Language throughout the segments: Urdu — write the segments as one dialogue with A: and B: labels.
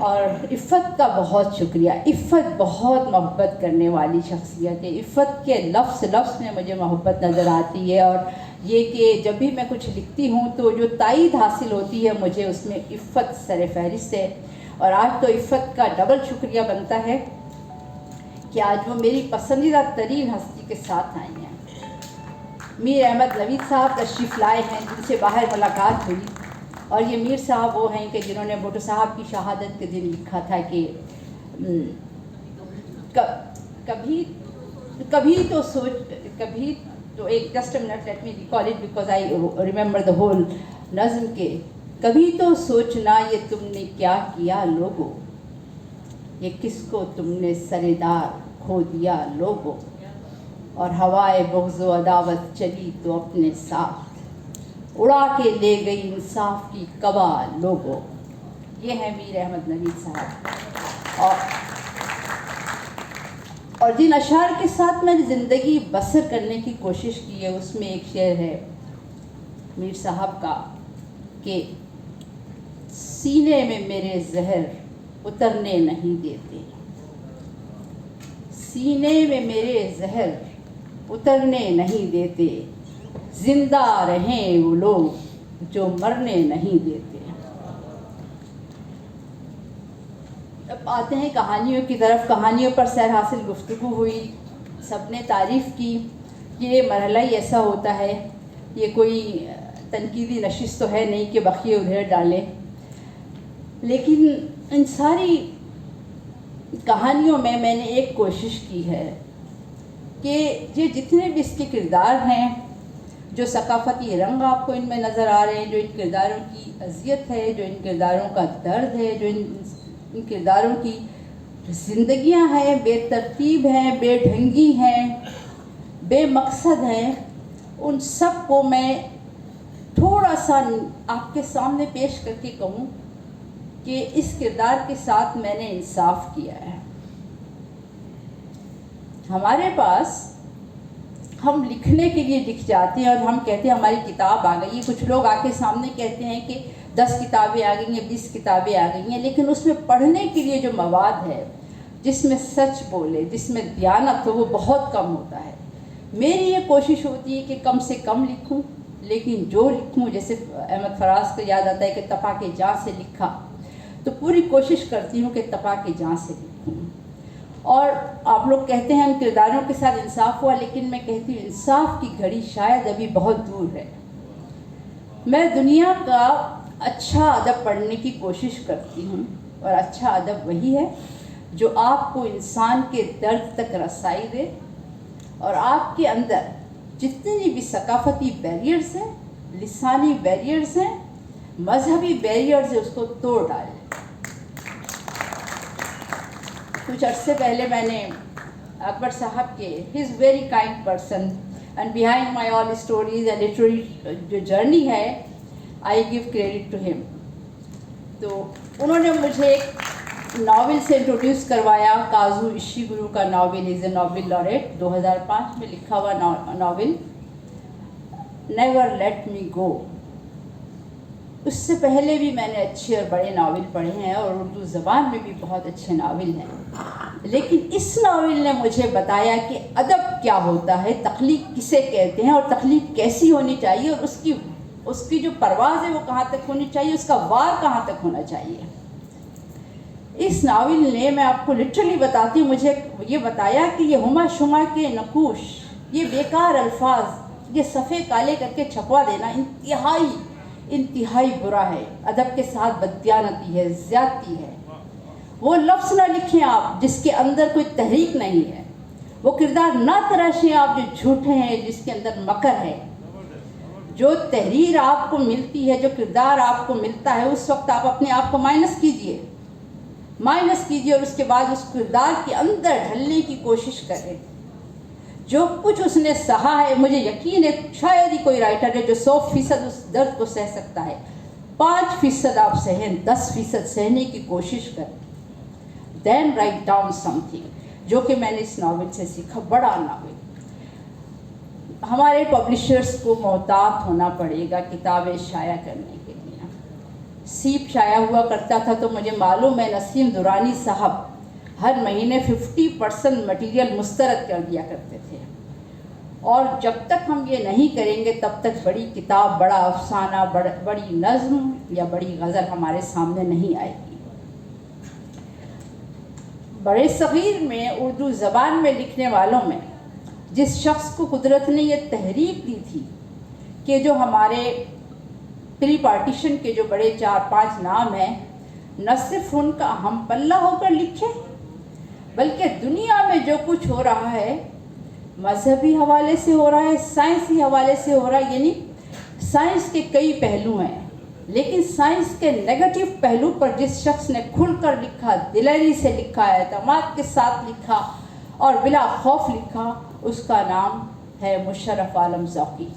A: اور عفت کا بہت شکریہ. عفت بہت محبت کرنے والی شخصیت ہے. عفت کے لفظ میں مجھے محبت نظر آتی ہے. اور یہ کہ جب بھی میں کچھ لکھتی ہوں تو جو تائید حاصل ہوتی ہے مجھے اس میں عفت سر فہرست ہے. اور آج تو عفت کا ڈبل شکریہ بنتا ہے کہ آج وہ میری پسندیدہ ترین ہستی کے ساتھ آئی ہیں. میر احمد نوید صاحب تشریف لائے ہیں جن سے باہر ملاقات ہوئی. اور یہ میر صاحب وہ ہیں کہ جنہوں نے بھٹو صاحب کی شہادت کے دن لکھا تھا کہ کبھی تو ایک just minute let me recall it because I remember the whole نظم کے. کبھی تو سوچنا یہ تم نے کیا کیا لوگو, یہ کس کو تم نے سردار کھو دیا لوگو, اور ہوائے بغض و عداوت چلی تو اپنے ساتھ اڑا کے لے گئی انصاف کی قبا لوگو. یہ ہے میر احمد نوید صاحب. اور جن اشعار کے ساتھ میں نے زندگی بسر کرنے کی کوشش کی ہے اس میں ایک شعر ہے میر صاحب کا کہ سینے میں میرے زہر اترنے نہیں دیتے, سینے میں میرے زہر اترنے نہیں دیتے, زندہ رہیں وہ لوگ جو مرنے نہیں دیتے. اب آتے ہیں کہانیوں کی طرف. کہانیوں پر سیر حاصل گفتگو ہوئی, سب نے تعریف کی. یہ مرحلہ ہی ایسا ہوتا ہے, یہ کوئی تنقیدی نشست تو ہے نہیں کہ بخیے ادھر ڈالیں. لیکن ان ساری کہانیوں میں نے ایک کوشش کی ہے کہ یہ جتنے بھی اس کے کردار ہیں, جو ثقافتی رنگ آپ کو ان میں نظر آ رہے ہیں, جو ان کرداروں کی اذیت ہے, جو ان کرداروں کا درد ہے, جو ان کرداروں کی زندگیاں ہیں, بے ترتیب ہیں, بے ڈھنگی ہیں, بے مقصد ہیں, ان سب کو میں تھوڑا سا آپ کے سامنے پیش کر کے کہوں کہ اس کردار کے ساتھ میں نے انصاف کیا ہے. ہمارے پاس ہم لکھنے کے لیے لکھ جاتے ہیں اور ہم کہتے ہیں ہماری کتاب آ گئی ہے. کچھ لوگ آ کے سامنے کہتے ہیں کہ 10 کتابیں آ گئی ہیں, 20 کتابیں آ گئی ہیں, لیکن اس میں پڑھنے کے لیے جو مواد ہے, جس میں سچ بولے, جس میں دیانت ہو, وہ بہت کم ہوتا ہے. میری یہ کوشش ہوتی ہے کہ کم سے کم لکھوں, لیکن جو لکھوں, جیسے احمد فراز کو یاد آتا ہے کہ تپا کے جاں سے لکھا, تو پوری کوشش کرتی ہوں کہ تپا کے جاں سے لکھوں. اور آپ لوگ کہتے ہیں ان کرداروں کے ساتھ انصاف ہوا, لیکن میں کہتی ہوں انصاف کی گھڑی شاید ابھی بہت دور ہے. میں دنیا کا اچھا ادب پڑھنے کی کوشش کرتی ہوں, اور اچھا ادب وہی ہے جو آپ کو انسان کے درد تک رسائی دے, اور آپ کے اندر جتنی بھی ثقافتی بیریئرز ہیں, لسانی بیریئرز ہیں, مذہبی بیریئرز ہیں, اس کو توڑ ڈالے. کچھ عرصے پہلے میں نے اکبر صاحب کے ہی is very kind person and behind my all stories and literary جو جرنی ہے آئی گیو کریڈٹ ٹو ہم. تو انہوں نے مجھے ایک ناول سے انٹروڈیوس کروایا, کازو اشیگورو کا ناول, از اے ناول لوریٹ, 2005 میں لکھا ہوا ناول نیور لیٹ می گو. اس سے پہلے بھی میں نے اچھے اور بڑے ناول پڑھے ہیں, اور اردو زبان میں بھی بہت اچھے ناول ہیں, لیکن اس ناول نے مجھے بتایا کہ ادب کیا ہوتا ہے, تخلیق کسے کہتے ہیں, اور تخلیق کیسی ہونی چاہیے, اور اس کی جو پرواز ہے وہ کہاں تک ہونی چاہیے, اس کا وار کہاں تک ہونا چاہیے. اس ناول نے, میں آپ کو لٹرلی بتاتی ہوں, مجھے یہ بتایا کہ یہ ہما شما کے نقوش, یہ بیکار الفاظ, یہ صفحے کالے کر کے چھپوا دینا انتہائی برا ہے. ادب کے ساتھ بددیانتی ہے, زیادتی ہے. وہ لفظ نہ لکھیں آپ جس کے اندر کوئی تحریک نہیں ہے, وہ کردار نہ تراشیں آپ جو جھوٹے ہیں, جس کے اندر مکر ہے. جو تحریر آپ کو ملتی ہے, جو کردار آپ کو ملتا ہے, اس وقت آپ اپنے آپ کو مائنس کیجئے, اور اس کے بعد اس کردار کے اندر ڈھلنے کی کوشش کریں. جو کچھ اس نے سہا ہے, مجھے یقین ہے شاید ہی کوئی رائٹر ہے جو 100% اس درد کو سہ سکتا ہے. 5% آپ سہیں, 10% سہنے کی کوشش کریں. دین رائٹ ڈاؤن سم تھنگ, جو کہ میں نے اس ناول سے سیکھا. بڑا ناول. ہمارے پبلشرز کو محتاط ہونا پڑے گا کتابیں شائع کرنے کے لیے. سیپ شائع ہوا کرتا تھا تو مجھے معلوم ہے نسیم درانی صاحب ہر مہینے 50% مٹیریل مسترد کر دیا کرتے تھے، اور جب تک ہم یہ نہیں کریں گے تب تک بڑی کتاب، بڑا افسانہ، بڑی نظم یا بڑی غزل ہمارے سامنے نہیں آئے گی۔ بڑے صغیر میں اردو زبان میں لکھنے والوں میں جس شخص کو قدرت نے یہ تحریک دی تھی کہ جو ہمارے پری پارٹیشن کے جو بڑے 4-5 نام ہیں، نہ صرف ان کا ہم پلہ ہو کر لکھے، بلکہ دنیا میں جو کچھ ہو رہا ہے مذہبی حوالے سے ہو رہا ہے، سائنسی حوالے سے ہو رہا ہے، یعنی سائنس کے کئی پہلو ہیں، لیکن سائنس کے نیگیٹو پہلو پر جس شخص نے کھل کر لکھا، دلیری سے لکھا، اعتماد کے ساتھ لکھا اور بلا خوف لکھا، اس کا نام ہے مشرف عالم ذوقی۔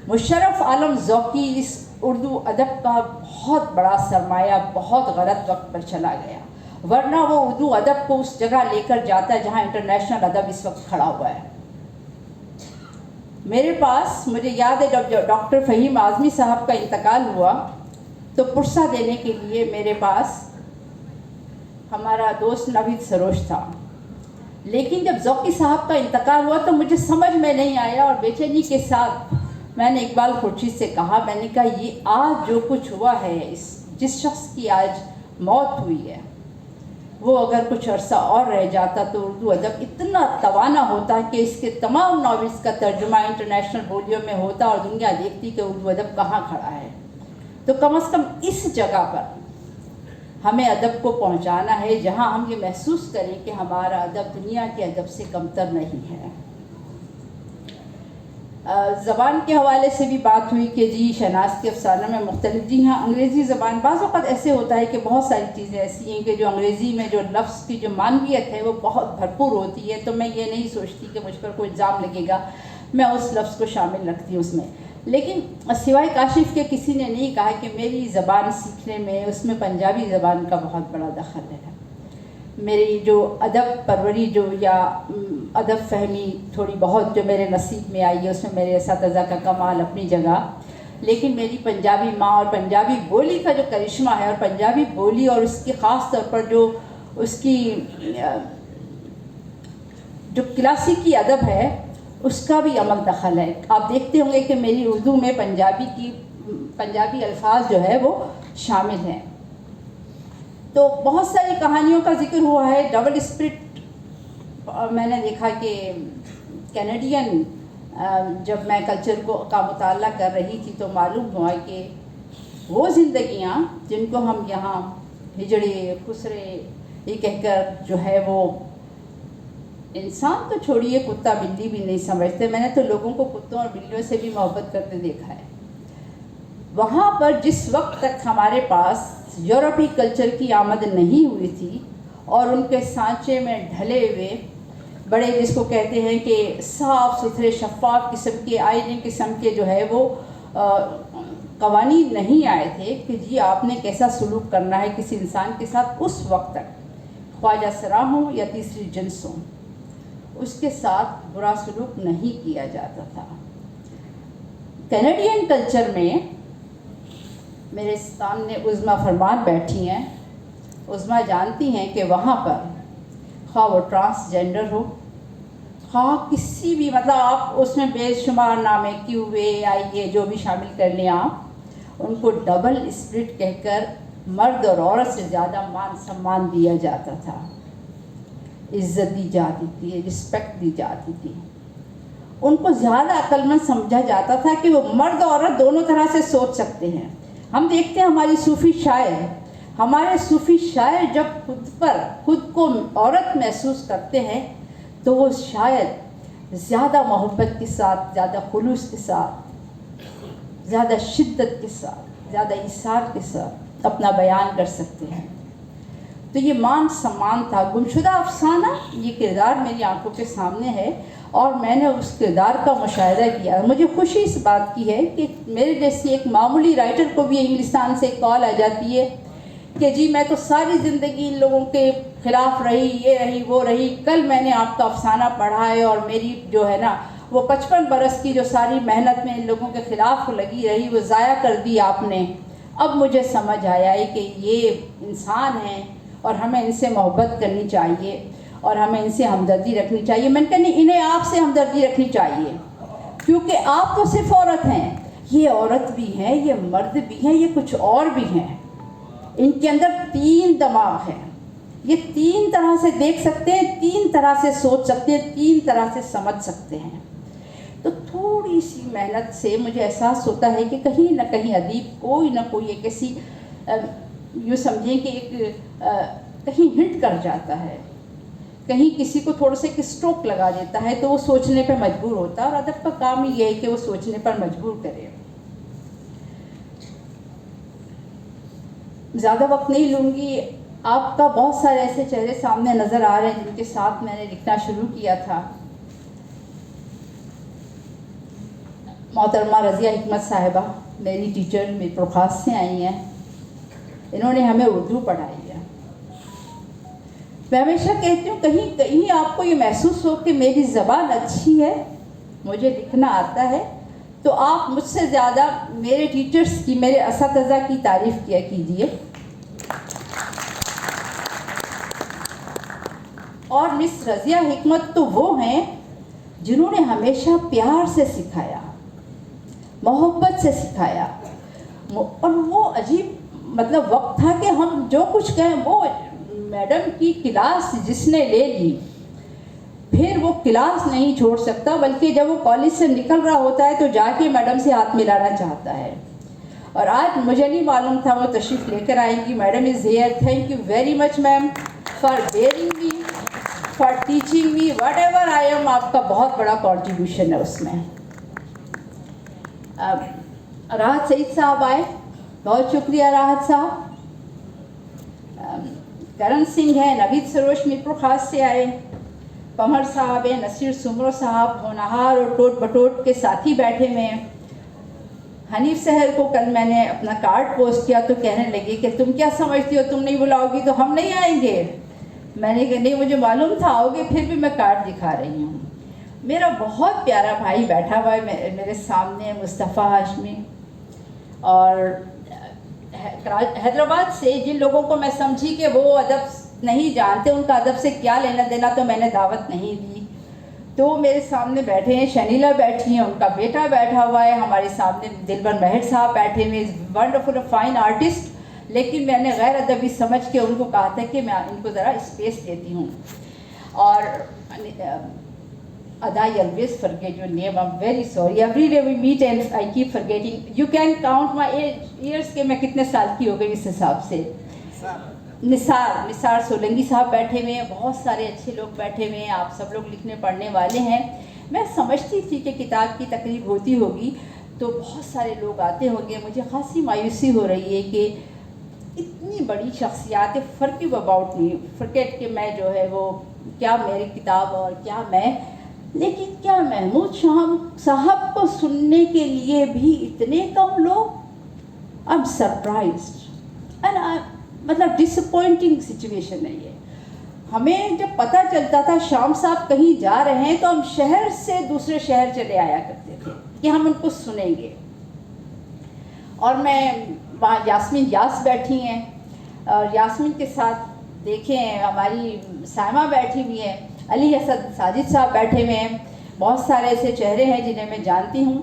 A: مشرف عالم ذوقی اس اردو ادب کا بہت بڑا سرمایہ بہت غلط وقت پر چلا گیا، ورنہ وہ اردو ادب کو اس جگہ لے کر جاتا ہے جہاں انٹرنیشنل ادب اس وقت کھڑا ہوا ہے۔ میرے پاس، مجھے یاد ہے جب ڈاکٹر فہیم اعظمی صاحب کا انتقال ہوا تو پرسہ دینے کے لیے میرے پاس ہمارا دوست نوید سروش تھا، لیکن جب ذوقی صاحب کا انتقال ہوا تو مجھے سمجھ میں نہیں آیا، اور بے چینی کے ساتھ میں نے اقبال خورشید سے کہا، میں نے کہا یہ آج جو کچھ ہوا ہے، جس شخص کی آج موت ہوئی ہے، وہ اگر کچھ عرصہ اور رہ جاتا تو اردو ادب اتنا توانا ہوتا کہ اس کے تمام ناولز کا ترجمہ انٹرنیشنل بولیوں میں ہوتا اور دنیا دیکھتی کہ اردو ادب کہاں کھڑا ہے۔ تو کم از کم اس جگہ پر ہمیں ادب کو پہنچانا ہے جہاں ہم یہ محسوس کریں کہ ہمارا ادب دنیا کے ادب سے کمتر نہیں ہے۔ زبان کے حوالے سے بھی بات ہوئی کہ جی شہناز کے افسانوں میں مختلف، جی ہاں انگریزی زبان بعض اوقات ایسے ہوتا ہے کہ بہت ساری چیزیں ایسی ہیں کہ جو انگریزی میں جو لفظ کی جو معنویت ہے وہ بہت بھرپور ہوتی ہے، تو میں یہ نہیں سوچتی کہ مجھ پر کوئی الزام لگے گا، میں اس لفظ کو شامل رکھتی ہوں اس میں۔ لیکن سوائے کاشف کے کسی نے نہیں کہا کہ میری زبان سیکھنے میں اس میں پنجابی زبان کا بہت بڑا دخل ہے۔ میری جو ادب پروری جو یا ادب فہمی تھوڑی بہت جو میرے نصیب میں آئی ہے، اس میں میرے اساتذہ کا کمال اپنی جگہ، لیکن میری پنجابی ماں اور پنجابی بولی کا جو کرشمہ ہے، اور پنجابی بولی اور اس کی خاص طور پر جو اس کی جو کلاسیکی ادب ہے اس کا بھی عمل دخل ہے۔ آپ دیکھتے ہوں گے کہ میری اردو میں پنجابی الفاظ جو ہے وہ شامل ہیں۔ تو بہت ساری کہانیوں کا ذکر ہوا ہے۔ ڈبل اسپرٹ میں نے دیکھا کہ کینیڈین، جب میں کلچر کا مطالعہ کر رہی تھی تو معلوم ہوا کہ وہ زندگیاں جن کو ہم یہاں ہجڑے خسرے یہ کہہ کر جو ہے وہ انسان تو چھوڑیے کتا بلی بھی نہیں سمجھتے، میں نے تو لوگوں کو کتوں اور بلیوں سے بھی محبت کرتے دیکھا ہے۔ وہاں پر جس وقت تک ہمارے پاس یورپی کلچر کی آمد نہیں ہوئی تھی اور ان کے سانچے میں ڈھلے ہوئے بڑے جس کو کہتے ہیں کہ صاف ستھرے شفاف قسم کے آئینے قسم کے جو ہے وہ قوانین نہیں آئے تھے کہ جی آپ نے کیسا سلوک کرنا ہے کسی انسان کے ساتھ، اس وقت تک خواجہ سرا ہوں یا تیسری جنس ہوں اس کے ساتھ برا سلوک نہیں کیا جاتا تھا۔ کینیڈین کلچر میں میرے سامنے عظمیٰ فرمان بیٹھی ہیں، عظمیٰ جانتی ہیں کہ وہاں پر خواہ وہ ٹرانسجینڈر ہو، خواہ کسی بھی مطلب آپ اس میں بے شمار نامے QA جو بھی شامل کر لیں، آپ ان کو ڈبل اسپرٹ کہہ کر مرد اور عورت سے زیادہ مان سمان دیا جاتا تھا، عزت دی جاتی تھی، رسپیکٹ دی جاتی تھی، ان کو زیادہ عقل مند سمجھا جاتا تھا کہ وہ مرد اور عورت دونوں طرح سے سوچ سکتے ہیں۔ ہم دیکھتے ہیں ہمارے صوفی شاعر جب خود کو عورت محسوس کرتے ہیں تو وہ شاید زیادہ محبت کے ساتھ، زیادہ خلوص کے ساتھ، زیادہ شدت کے ساتھ، زیادہ اصرار کے ساتھ اپنا بیان کر سکتے ہیں۔ تو یہ مان سمان تھا۔ گمشدہ افسانہ یہ کردار میری آنکھوں کے سامنے ہے اور میں نے اس کردار کا مشاہدہ کیا۔ مجھے خوشی اس بات کی ہے کہ میرے جیسی ایک معمولی رائٹر کو بھی انگلستان سے کال آ جاتی ہے کہ جی میں تو ساری زندگی ان لوگوں کے خلاف رہی، یہ رہی وہ رہی، کل میں نے آپ کا افسانہ پڑھا ہے اور میری جو ہے نا وہ 55 برس کی جو ساری محنت میں ان لوگوں کے خلاف لگی رہی وہ ضائع کر دی آپ نے، اب مجھے سمجھ آیا ہے کہ یہ انسان ہیں اور ہمیں ان سے محبت کرنی چاہیے اور ہمیں ان سے ہمدردی رکھنی چاہیے. میں نے کہا نہیں, انہیں آپ سے ہمدردی رکھنی چاہیے, کیونکہ آپ تو صرف عورت ہیں, یہ عورت بھی ہیں, یہ مرد بھی ہیں, یہ کچھ اور بھی ہیں. ان کے اندر 3 دماغ ہیں, یہ 3 طرح سے دیکھ سکتے ہیں, 3 طرح سے سوچ سکتے ہیں, 3 طرح سے سمجھ سکتے ہیں. تو تھوڑی سی محنت سے مجھے احساس ہوتا ہے کہ کہیں نہ کہیں ادیب کوئی نہ کوئی ایک ایسی یوں سمجھیں کہ ایک کہیں ہنٹ کر جاتا ہے, کہیں کسی کو تھوڑا سا ایک اسٹروک لگا دیتا ہے تو وہ سوچنے پہ مجبور ہوتا ہے, اور ادب کا کام ہی یہ ہے کہ وہ سوچنے پر مجبور کرے. زیادہ وقت نہیں لوں گی. آپ کا بہت سارے ایسے چہرے سامنے نظر آ رہے ہیں جن کے ساتھ میں نے لکھنا شروع کیا تھا. محترمہ رضیہ حکمت صاحبہ میری ٹیچر میری پرخاس سے آئی ہیں, انہوں نے ہمیں اردو پڑھائی ہے. میں ہمیشہ کہتی ہوں کہیں کہیں آپ کو یہ محسوس ہو کہ میری زبان اچھی ہے, مجھے لکھنا آتا ہے, تو آپ مجھ سے زیادہ میرے ٹیچرز کی, میرے اساتذہ کی تعریف کیا کیجیے. اور مس رضیہ حکمت تو وہ ہیں جنہوں نے ہمیشہ پیار سے سکھایا, محبت سے سکھایا. اور وہ عجیب مطلب وقت تھا کہ ہم جو کچھ کہیں, وہ میڈم کی کلاس جس نے لے لی پھر وہ کلاس نہیں چھوڑ سکتا, بلکہ جب وہ کالج سے نکل رہا ہوتا ہے تو جا کے میڈم سے ہاتھ ملانا چاہتا ہے. اور آج مجھے نہیں معلوم تھا وہ تشریف لے کر آئیں گی. Madam is here. Thank you very much ma'am for bearing me, for teaching me what ever I am. آپ کا بہت بڑا کنٹریبیوشن ہے اس میں. راحت سعید صاحب آئے, بہت شکریہ راحت صاحب. کرن سنگھ ہیں, نوید سروش میرپور خاص سے آئے, قمر صاحب ہیں, نصیر سمرو صاحب ہونہار اور ٹوٹ بٹوٹ کے ساتھی بیٹھے ہوئے ہیں. حنیف سحر کو کل میں نے اپنا کارڈ پوسٹ کیا تو کہنے لگی کہ تم کیا سمجھتی ہو, تم نہیں بلاؤ گی تو ہم نہیں آئیں گے. میں نے کہا نہیں, مجھے معلوم تھا آؤ گے, پھر بھی میں کارڈ دکھا رہی ہوں. میرا بہت پیارا بھائی بیٹھا ہوا ہے میرے سامنے, مصطفیٰ ہاشمی. اور حیدرآباد سے جن لوگوں کو میں سمجھی کہ وہ ادب نہیں جانتے, ان کا ادب سے کیا لینا دینا, تو میں نے دعوت نہیں دی. تو میرے سامنے بیٹھے ہیں, شنیلا بیٹھی ہیں, ان کا بیٹا بیٹھا ہوا ہے, ہمارے سامنے دلبر مہر صاحب بیٹھے ہوئے, ونڈرفل فائن آرٹسٹ. لیکن میں نے غیر ادبی سمجھ کے ان کو کہا تھا کہ میں ان کو ذرا اسپیس دیتی ہوں. اور Ada, I always forget your name. I'm very sorry. Every day we meet and I keep forgetting. You can count my years کہ میں کتنے سال کی ہو گئی اس حساب سے. نثار سولنگی صاحب بیٹھے ہوئے ہیں, بہت سارے اچھے لوگ بیٹھے ہوئے ہیں. آپ سب لوگ لکھنے پڑھنے والے ہیں. میں سمجھتی تھی کہ کتاب کی تقریب ہوتی ہوگی تو بہت سارے لوگ آتے ہوں گے. مجھے خاصی مایوسی ہو رہی ہے کہ اتنی بڑی شخصیات, فرقیو اباؤٹ می, فرگیٹ کہ میں جو ہے وہ کیا میری کتاب اور کیا میں, لیکن کیا محمود شاہ صاحب کو سننے کے لیے بھی اتنے کم لوگ. آئی ایم سرپرائزڈ اینڈ مطلب ڈس اپوائنٹنگ سچویشن ہے یہ. ہمیں جب پتہ چلتا تھا شام صاحب کہیں جا رہے ہیں تو ہم شہر سے دوسرے شہر چلے آیا کرتے تھے کہ ہم ان کو سنیں گے. اور میں وہاں یاسمین یاس بیٹھی ہیں, اور یاسمین کے ساتھ دیکھیں ہماری سائمہ بیٹھی ہوئی ہیں, علی حسن ساجد صاحب بیٹھے ہوئے ہیں. بہت سارے ایسے چہرے ہیں جنہیں میں جانتی ہوں,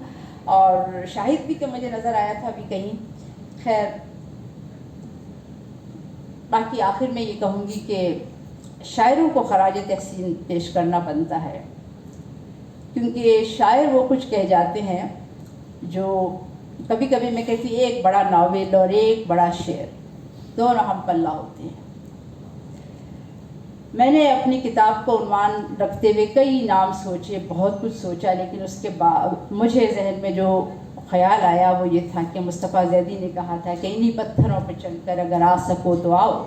A: اور شاہد بھی کہ مجھے نظر آیا تھا ابھی کہیں. خیر, باقی آخر میں یہ کہوں گی کہ شاعروں کو خراج تحسین پیش کرنا بنتا ہے, کیونکہ شاعر وہ کچھ کہہ جاتے ہیں جو کبھی کبھی میں کہتی ایک بڑا ناول اور ایک بڑا شعر دونوں ہم پلہ ہوتے ہیں. میں نے اپنی کتاب کو عنوان رکھتے ہوئے کئی نام سوچے, بہت کچھ سوچا, لیکن اس کے بعد مجھے ذہن میں جو خیال آیا وہ یہ تھا کہ مصطفیٰ زیدی نے کہا تھا کہ انہی پتھروں پہ چل کر اگر آ سکو تو آؤ,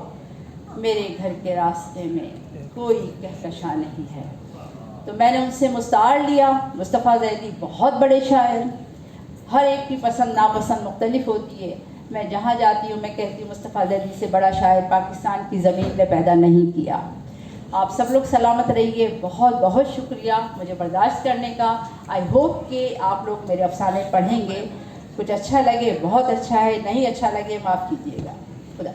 A: میرے گھر کے راستے میں کوئی کہکشاں نہیں ہے. تو میں نے ان سے مستعار لیا. مصطفیٰ زیدی بہت بڑے شاعر, ہر ایک کی پسند ناپسند مختلف ہوتی ہے. میں جہاں جاتی ہوں میں کہتی ہوں مصطفیٰ زیدی سے بڑا شاعر پاکستان کی زمین نے پیدا نہیں کیا. آپ سب لوگ سلامت رہیے. بہت بہت شکریہ مجھے برداشت کرنے کا. آئی ہوپ کہ آپ لوگ میرے افسانے پڑھیں گے کچھ اچھا لگے بہت اچھا ہے، نہیں اچھا لگے معاف کیجیے گا. خدا